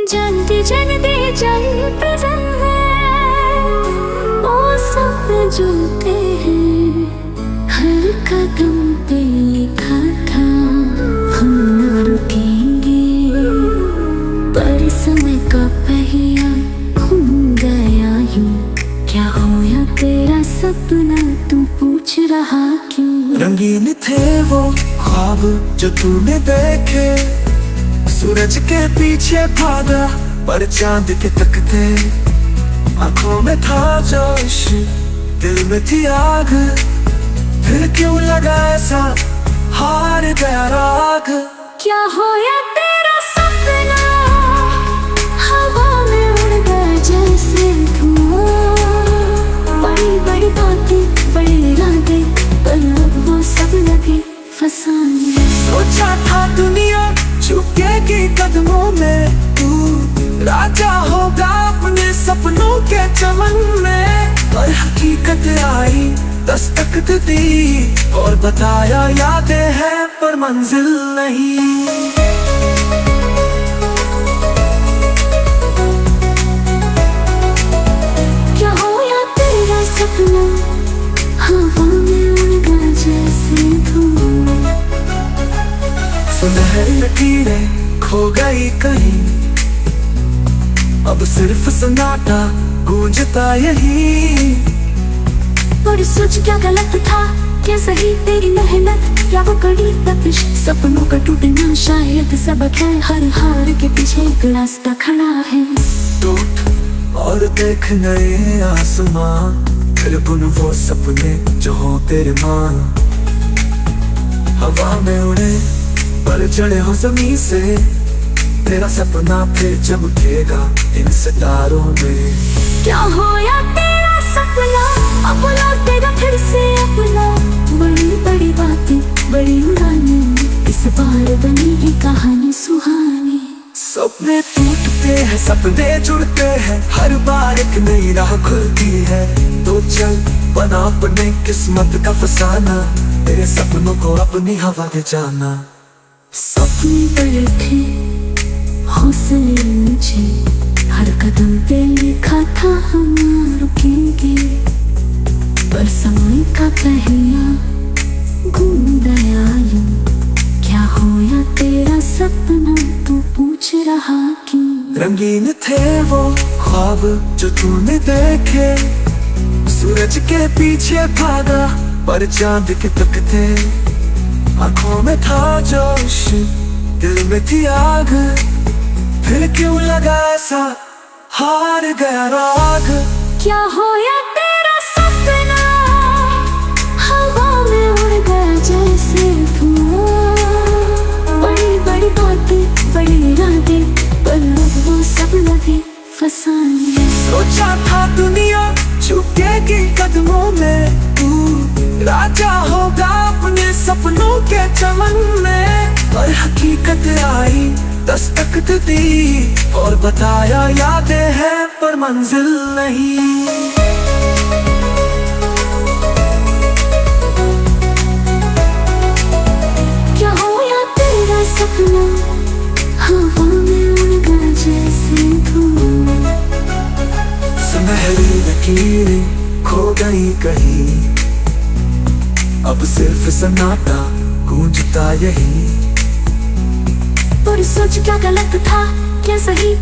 जानती जानते चल पसंद है, वो सपने जुड़ते हैं। हर कदम पे लिखा था हम न रुकेंगे, पर समय का पहिया घूम गया यूं। क्या होया तेरा सपना, तू पूछ रहा क्यों? रंगीन थे वो ख्वाब जो तूने देखे, सूरज के पीछे भागा पर चांद के तकते। आंखों में था जोश, दिल में थी आग, फिर क्यों लगा ऐसा हार गया राग। क्या होया तेरा सपना, हवा में उड़ गया जैसे धुआं। बड़ी बड़ी बातें बड़ी इरादे, पर अब वो सब लगे फसाने। सोचा था दुनिया झुकेगी कदमों में, तू राजा होगा अपने सपनों के चमन में। पर हकीकत आई दस्तक दी और बताया यादें हैं पर मंजिल नहीं। क्या होया तेरा सपना, हवा में उड़ गया जैसे धुआं। सुनहरी लकीरें खो गई कहीं, अब सिर्फ सन्नाटा गूंजता यही। पर सोच क्या गलत था, क्या सही तेरी मेहनत, क्या वो कड़ी तपिश। सपनों का टूटना शायद सबक है, हर हार के पीछे एक रास्ता खड़ा है। टूट और देख नए आसमां, फिर बुन वो सपने जो हो तेरे मां। हवा में उड़े पर जड़े हो जमीन से, तेरा सपना फिर चमकेगा इन सितारों में। क्या होया तेरा सपना, अब लौटेगा फिर से अपना। बड़ी बड़ी बातें बड़ी उड़ानें, इस बार बनेगी कहानी सुहानी। सपने टूटते हैं सपने जुड़ते हैं, हर बार एक नई राह खुलती है। तो चल बना अपने किस्मत का फसाना, तेरे सपनों को अपनी हवा दे जाना। सपने बड़े थे हौसले ऊंचे, हर कदम पे लिखा था हम न रुकेंगे, पर समय का पहिया घूम गया यूं। क्या होया तेरा सपना, तू पूछ रहा क्यों? रंगीन थे वो ख्वाब जो तूने देखे, सूरज के पीछे भागा पर चांद के तकते। आंखों में था जोश, दिल में थी आग, फिर क्यों लगा ऐसा हार गया राग। क्या होया तेरा सपना, हवा में उड़ गया जैसे धुआं। बड़ी बड़ी बातें बड़ी इरादे, पर अब वो सब लगे फसाने। सोचा था दुनिया झुकेगी कदमों में, तू राजा होगा अपने सपनों के चमन में। पर हकीकत आई दस्तक दी और बताया यादें हैं पर मंजिल नहीं। क्या होया तेरा सपना, हवा में उड़ गया जैसे धुआं। सुनहरी लकीरें खो गई कहीं, अब सिर्फ सन्नाटा गूंजता यही। पर सोच क्या गलत था, क्या सही